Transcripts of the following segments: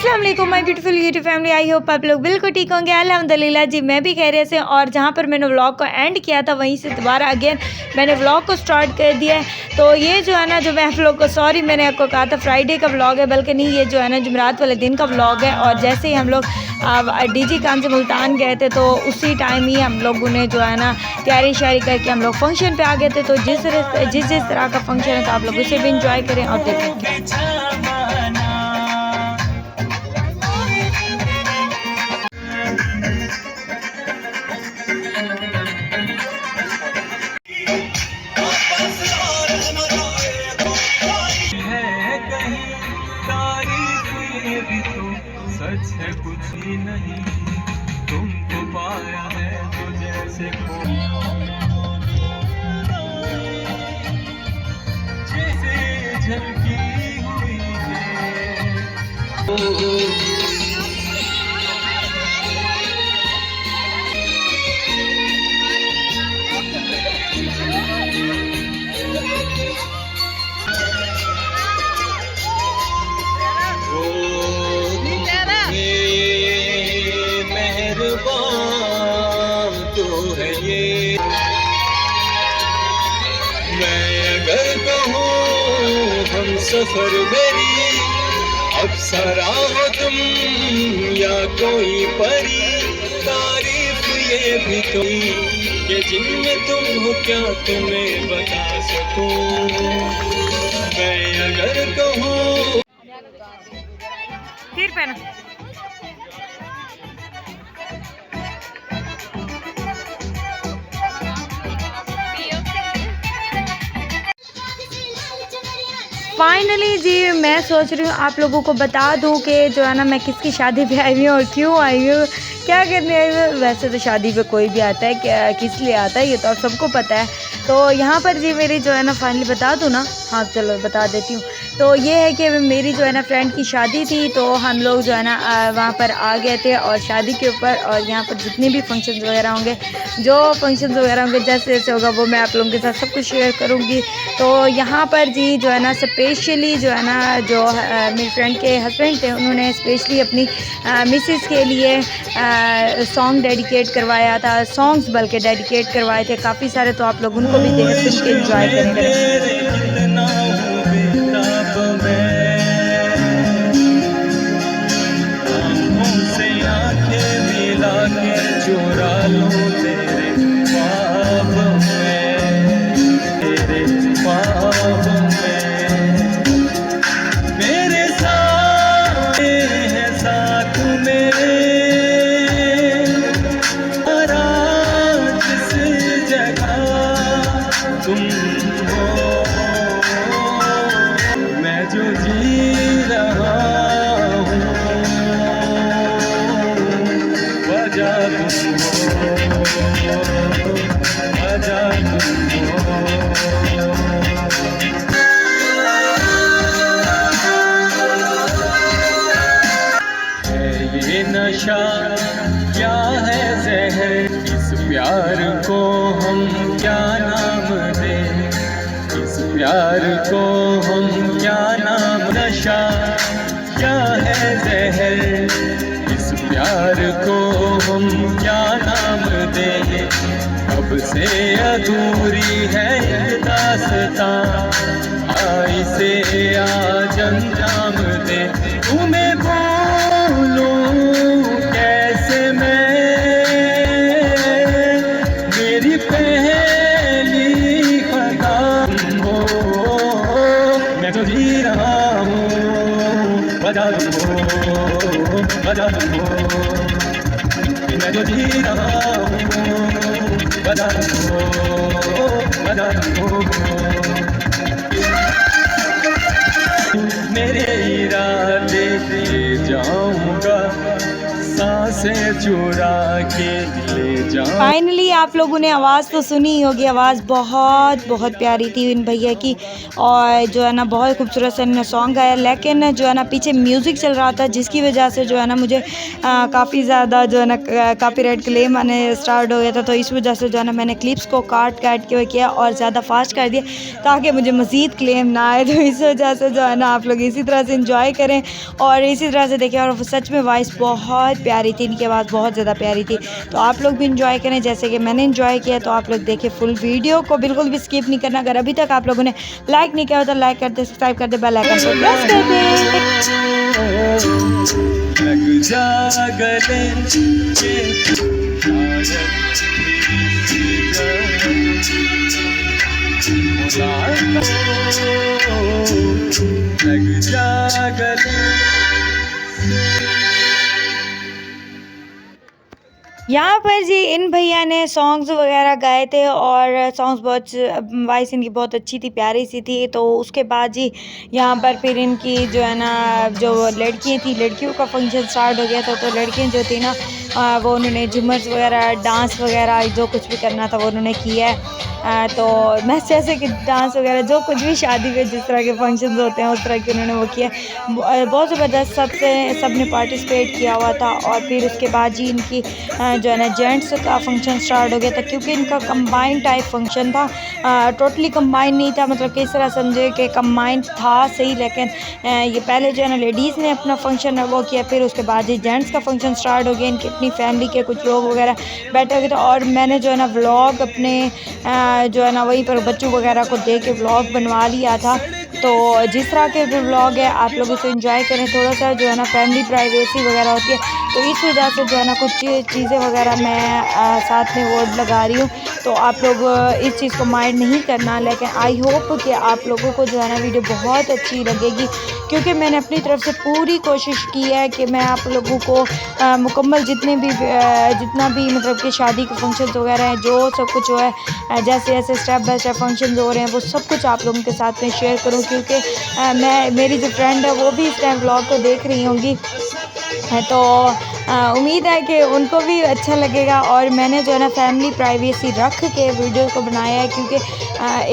अस्सलाम वालेकुम my beautiful YouTube family. I hope आप लोग बिल्कुल ठीक होंगे। अल्हम्दुलिल्लाह जी मैं भी खैरियत से। और जहाँ पर मैंने व्लॉग को एंड किया था वहीं से दोबारा अगेन मैंने व्लॉग को स्टार्ट कर दिया है। तो ये जो है ना, जो मैं आप लोग को सॉरी मैंने आपको कहा था फ्राइडे का व्लॉग है, बल्कि नहीं, ये जो है ना जुमेरात वाले दिन का व्लॉग है। और जैसे ही हम लोग डीजी खान से मुल्तान गए थे तो उसी टाइम ही हम लोगों ने जो है ना तैयारी शारी करके हम लोग फंक्शन पे आ गए थे। तो जिस तरह का फंक्शन है तो आप लोग उसे भी इंजॉय करें और देखें। सच है कुछ ही नहीं, तुमको पाया है तो जैसे जैसे झलकी हुई है। तो है ये मैं अगर कहूँ हम सफर मेरी अप्सरा हो तुम या कोई परी, तारीफ ये भी तो कि जिनमें तुम हो क्या तुम्हें बता सकूं। मैं अगर कहूँ फिर पहना फाइनली जी मैं सोच रही हूँ आप लोगों को बता दूँ कि जो है ना मैं किसकी शादी पे आई हूँ और क्यों आई हूँ, क्या करने आई हूँ। वैसे तो शादी पे कोई भी आता है, क्या किस लिए आता है ये तो आप सबको पता है। तो यहाँ पर जी मेरी जो है ना फाइनली बता दूँ ना, हाँ चलो बता देती हूँ। तो ये है कि मेरी जो है ना फ्रेंड की शादी थी, तो हम लोग जो है ना वहाँ पर आ गए थे और शादी के ऊपर। और यहाँ पर जितने भी फंक्शन वगैरह होंगे, जो फंक्शन वगैरह होंगे जैसे जैसे होगा वो मैं आप लोगों के साथ सब कुछ शेयर करूँगी। तो यहाँ पर जी जो है ना स्पेशली जो है ना जो मेरी फ्रेंड के हस्बैंड थे उन्होंने स्पेशली अपनी मिसेस के लिए सॉन्ग डेडिकेट करवाया था, सॉन्ग्स बल्कि डेडिकेट करवाए थे काफ़ी सारे। तो आप लोग उनको भी देख सुन के एंजॉय करेंगे। चुरा लो तेरे ख्वाब में, तेरे ख्वाब में मेरे साथ है साथ मेरे, जिस जगह तुम हो मैं जो जी रहा हूँ वजह ये नशा क्या है जहर, इस प्यार को हम क्या नाम दें, इस प्यार को हम क्या नाम। नशा क्या है जहर, इस प्यार को हम क्या नाम दें। अब से अधूरी है दास्तां, आई से आज अंजाम दे। तुम्हें बोलूं कैसे मैं, मेरी पहली खता हो मैं तो जी रहा हूँ बजा दो बजा दो, मैं जो जी रहा हूँ बजा दो बजा दो। मेरे इरादे ले जाऊंगा सांसें चुरा के ले जाऊंगा। फाइनली आप लोगों ने आवाज़ तो सुनी ही होगी, आवाज़ बहुत बहुत प्यारी थी इन भैया की, और जो है ना बहुत खूबसूरत सा इन्होंने सॉन्ग गाया। लेकिन जो है ना पीछे म्यूज़िक चल रहा था, जिसकी वजह से जो है ना मुझे काफ़ी ज़्यादा जो है ना कॉपीराइट क्लेम आने स्टार्ट हो गया था। तो इस वजह से जो है ना मैंने क्लिप्स को काट काट के किया और ज़्यादा फास्ट कर दिया ताकि मुझे मज़ीद क्लेम ना आए। तो इस वजह से जो है ना आप लोग इसी तरह से इंजॉय करें और इसी तरह से देखें। और सच में वॉइस बहुत प्यारी थी, इनकी आवाज़ बहुत ज़्यादा प्यारी थी। तो आप लोग भी इंजॉय करें जैसे कि मैंने इंजॉय किया। तो आप लोग देखें फुल वीडियो को, बिल्कुल भी स्किप नहीं करना। अगर अभी तक आप लोगों ने लाइक नहीं किया हो तो लाइक कर दे, सब्सक्राइब कर दे, बेल आइकन को प्रेस कर दे। लग जा गले ये लग जा गले। यहाँ पर जी इन भैया ने सॉन्ग्स वगैरह गाए थे और सॉन्ग्स बहुत, वॉइस इनकी बहुत अच्छी थी, प्यारी सी थी। तो उसके बाद जी यहाँ पर फिर इनकी जो है ना जो लड़कियाँ थी, लड़कियों का फंक्शन स्टार्ट हो गया था। तो लड़कियाँ जो थी ना वो उन्होंने झूमर्स वगैरह, डांस वगैरह जो कुछ भी करना था वो उन्होंने किया है। तो मैं जैसे कि डांस वगैरह जो कुछ भी शादी में जिस तरह के फंक्शंस होते हैं उस तरह के उन्होंने वो किया। बहुत ज़बरदस्त सब ने पार्टिसिपेट किया हुआ था। और फिर उसके बाद जी इनकी जो है ना जेंट्स का फंक्शन स्टार्ट हो गया था, क्योंकि इनका कंबाइन टाइप फंक्शन था। टोटली कंबाइन नहीं था, मतलब किस तरह समझे कि कंबाइन था सही, लेकिन ये पहले जो है ना लेडीज़ ने अपना फंक्शन वो किया, फिर उसके बाद जी जेंट्स का फंक्शन स्टार्ट हो गया। इनकी अपनी फैमिली के कुछ लोग वगैरह बैठे हुए थे और मैंने जो है ना व्लॉग अपने जो है ना वहीं पर बच्चों वगैरह को दे के व्लॉग बनवा लिया था। तो जिस तरह के भी व्लॉग है आप लोग उसे एंजॉय करें। थोड़ा सा जो है ना फैमिली प्राइवेसी वगैरह होती है, तो इस वजह से जो है ना कुछ चीज़ें वगैरह मैं साथ में वर्ड लगा रही हूँ। तो आप लोग इस चीज़ को माइंड नहीं करना, लेकिन आई होप कि आप लोगों को जो है ना वीडियो बहुत अच्छी लगेगी, क्योंकि मैंने अपनी तरफ से पूरी कोशिश की है कि मैं आप लोगों को मुकम्मल जितने भी जितना भी मतलब कि शादी के फंक्शंस वगैरह हैं, जो सब कुछ जो है जैसे जैसे स्टेप बाय स्टेप फंक्शंस हो रहे हैं वो सब कुछ आप लोगों के साथ में शेयर करूं, क्योंकि मेरी जो फ्रेंड है वो भी इस टाइम व्लॉग को देख रही होंगी। तो उम्मीद है कि उनको भी अच्छा लगेगा। और मैंने जो है ना फैमिली प्राइवेसी रख के वीडियो को बनाया है, क्योंकि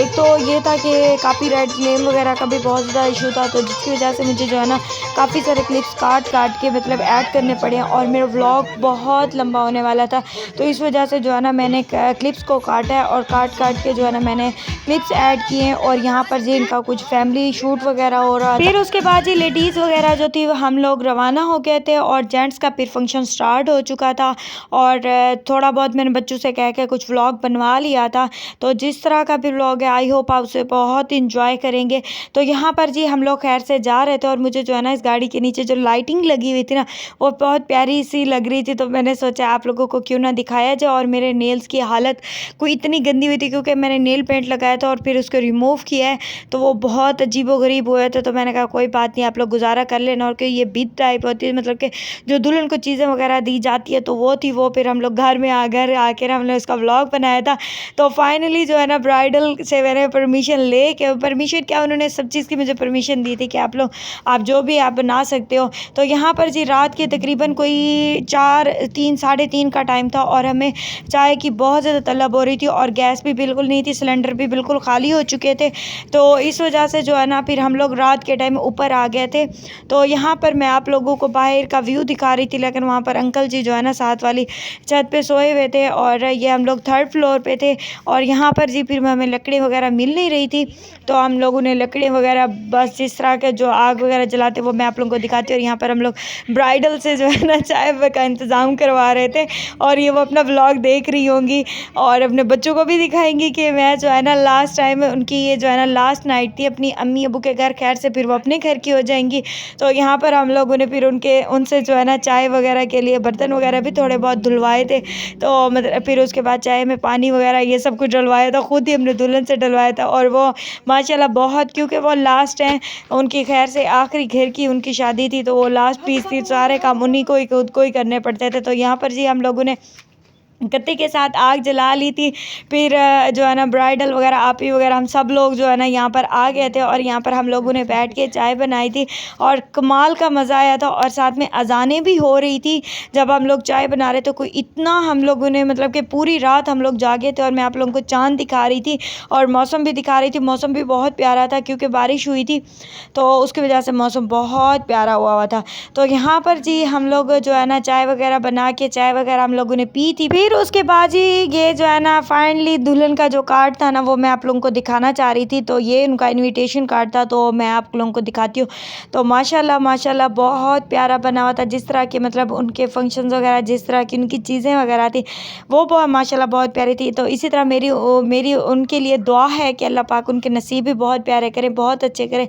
एक तो ये था कि कॉपीराइट क्लेम वगैरह का भी बहुत ज़्यादा इशू था, तो जिसकी वजह से मुझे जो है ना काफ़ी सारे क्लिप्स काट काट के मतलब ऐड करने पड़े और मेरा व्लॉग बहुत लंबा होने वाला था। तो इस वजह से जो है ना मैंने क्लिप्स को काटा है और काट काट के जो है ना मैंने क्लिप्स ऐड किए हैं। और यहाँ पर जी इनका कुछ फैमिली शूट वगैरह हो रहा था। फिर उसके बाद जी लेडीज़ वगैरह जो थी हम लोग रवाना हो गए थे और जेंट्स का फिर फंक्शन स्टार्ट हो चुका था। और थोड़ा बहुत मैंने बच्चों से कह के कुछ व्लॉग बनवा लिया था। तो जिस तरह का भी व्लॉग है आई होप आप उसे बहुत इंजॉय करेंगे। तो यहाँ पर जी हम लोग खैर से जा रहे थे और मुझे जो है ना इस गाड़ी के नीचे जो लाइटिंग लगी हुई थी ना वो बहुत प्यारी सी लग रही थी। तो मैंने सोचा आप लोगों को क्यों ना दिखाया जाए। और मेरे नेल्स की हालत कोई इतनी गंदी हुई थी, क्योंकि मैंने नेल पेंट लगाया था और फिर उसको रिमूव किया है, तो वो बहुत अजीबोगरीब हुए थे। तो मैंने कहा कोई बात नहीं, आप लोग गुजारा कर लेना। और कि ये बिद टाइप होती है, मतलब कि जो दुल्हन को चीज़ें वगैरह दी जाती है, तो वो थी वो। फिर हम लोग घर में घर आकर हमने उसका व्लॉग बनाया था। तो फाइनली जो है ना ब्राइडल से मैंने परमिशन ले के, परमिशन क्या उन्होंने सब चीज़ की मुझे परमिशन दी थी कि आप लोग आप जो भी आप बना सकते हो। तो यहाँ पर जी रात के तकरीबन कोई 3 का टाइम था और हमें चाय की बहुत ज़्यादा तलब हो रही थी और गैस भी बिल्कुल नहीं थी, सिलेंडर भी बिल्कुल खाली हो चुके थे। तो इस वजह से जो है ना फिर हम लोग रात के टाइम ऊपर आ गए थे। तो यहाँ पर मैं आप लोगों को बाहर का व्यू दिखा रही थी, लेकिन वहाँ पर अंकल जी जो है ना साथ वाली छत पे सोए हुए थे और ये हम लोग 3rd फ्लोर पे थे। और यहाँ पर जी फिर हमें लकड़ी वगैरह मिल नहीं रही थी, तो हम लोगों ने लकड़ी वगैरह बस जिस तरह के जो आग वगैरह जलाते वो मैं आप लोगों को दिखाती हूँ। और यहाँ पर हम लोग ब्राइडल से जो है ना चाय का इंतज़ाम करवा रहे थे और ये वो अपना व्लॉग देख रही होंगी और अपने बच्चों को भी दिखाएंगी कि मैं जो है ना लास्ट टाइम उनकी ये जो है ना लास्ट नाइट थी अपनी अम्मी अबू के घर। खैर से फिर वो अपने घर की हो जाएंगी। तो यहाँ पर हम लोगों ने फिर उनसे जो है ना चाय वगैरह के लिए बर्तन वगैरह भी थोड़े बहुत धुलवाए थे। तो मतलब फिर उसके बाद चाय में पानी वगैरह ये सब कुछ डलवाया था, ख़ुद ही हमने दुल्हन से डलवाया था। और वो माशाल्लाह बहुत, क्योंकि वो लास्ट हैं उनकी, खैर से आखिरी घर की उनकी शादी थी, तो वो लास्ट पीस थी, सारे काम उन्हीं को ही खुद को ही करने पड़ते थे। तो यहाँ पर जी हम लोगों ने गत्ते के साथ आग जला ली थी। फिर जो है ना ब्राइडल वगैरह आपी वगैरह हम सब लोग जो है ना यहाँ पर आ गए थे और यहाँ पर हम लोगों ने बैठ के चाय बनाई थी और कमाल का मज़ा आया था। और साथ में अज़ानें भी हो रही थी जब हम लोग चाय बना रहे थे। कोई इतना हम लोगों ने मतलब कि पूरी रात हम लोग जागे थे और मैं आप लोगों को चाँद दिखा रही थी और मौसम भी दिखा रही थी। मौसम भी बहुत प्यारा था क्योंकि बारिश हुई थी, तो उसकी वजह से मौसम बहुत प्यारा हुआ था। तो यहाँ पर जी हम लोग जो है ना चाय वगैरह बना के चाय वगैरह हम लोगों ने पी थी। फिर उसके बाद जी ये जो है ना फाइनली दुल्हन का जो कार्ड था ना वो मैं आप लोगों को दिखाना चाह रही थी। तो ये उनका इनविटेशन कार्ड था, तो मैं आप लोगों को दिखाती हूँ। तो माशाल्लाह माशाल्लाह बहुत प्यारा बना हुआ था। जिस तरह के मतलब उनके फंक्शंस वगैरह, जिस तरह की उनकी चीज़ें वगैरह थी वो बहुत माशाल्लाह बहुत प्यारी थी। तो इसी तरह मेरी उनके लिए दुआ है कि अल्लाह पाक उनके नसीब भी बहुत प्यारे करें, बहुत अच्छे करें।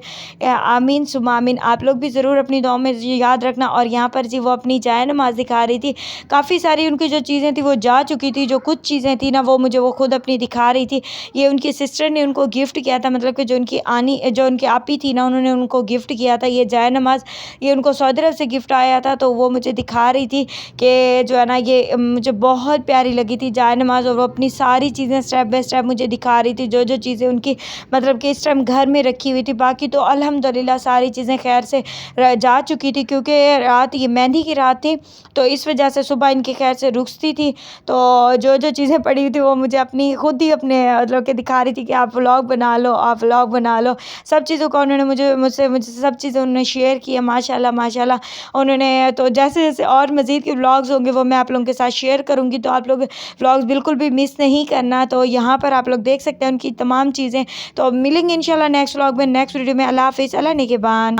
आमीन सुम्मा आमीन। आप लोग भी ज़रूर अपनी दुआ में याद रखना। और यहाँ पर जी वो अपनी जाए नमाज़ दिखा रही थी। काफ़ी सारी उनकी जो चीज़ें थी वो जा चुकी थी, जो कुछ चीज़ें थी ना वो मुझे वो खुद अपनी दिखा रही थी। ये उनकी सिस्टर ने उनको गिफ्ट किया था, मतलब कि जो उनकी आपी थी ना उन्होंने उनको गिफ्ट किया था ये जाए नमाज़। ये उनको सऊदी अरब से गिफ्ट आया था, तो वो मुझे दिखा रही थी कि जो है ना ये मुझे बहुत प्यारी लगी थी जाए नमाज़। और वो अपनी सारी चीज़ें स्टेप बाय स्टेप मुझे दिखा रही थी, जो जो चीज़ें उनकी मतलब कि इस टाइम घर में रखी हुई थी। बाकी तो अल्हम्दुलिल्लाह सारी चीज़ें खैर से जा चुकी थी क्योंकि रात ये मेहंदी की रात थी, तो इस वजह से सुबह इनकी खैर से रुखसती थी। तो जो जो चीज़ें पड़ी हुई थी वो मुझे अपनी खुद ही अपने मतलब कि दिखा रही थी कि आप व्लॉग बना लो, आप व्लॉग बना लो। सब चीज़ों का उन्होंने मुझसे सब चीज़ें उन्होंने शेयर की है माशाल्लाह माशाल्लाह उन्होंने। तो जैसे जैसे और मज़ीद के व्लॉग्स होंगे वो मैं आप लोगों के साथ शेयर करूँगी, तो आप लोग व्लॉग्स बिल्कुल भी मिस नहीं करना। तो यहाँ पर आप लोग देख सकते हैं उनकी तमाम चीज़ें। तो मिलेंगे इंशाल्लाह नेक्स्ट व्लॉग में, नेक्स्ट वीडियो में। अल्लाह हाफ़िज़, अल्लाह निगहबान।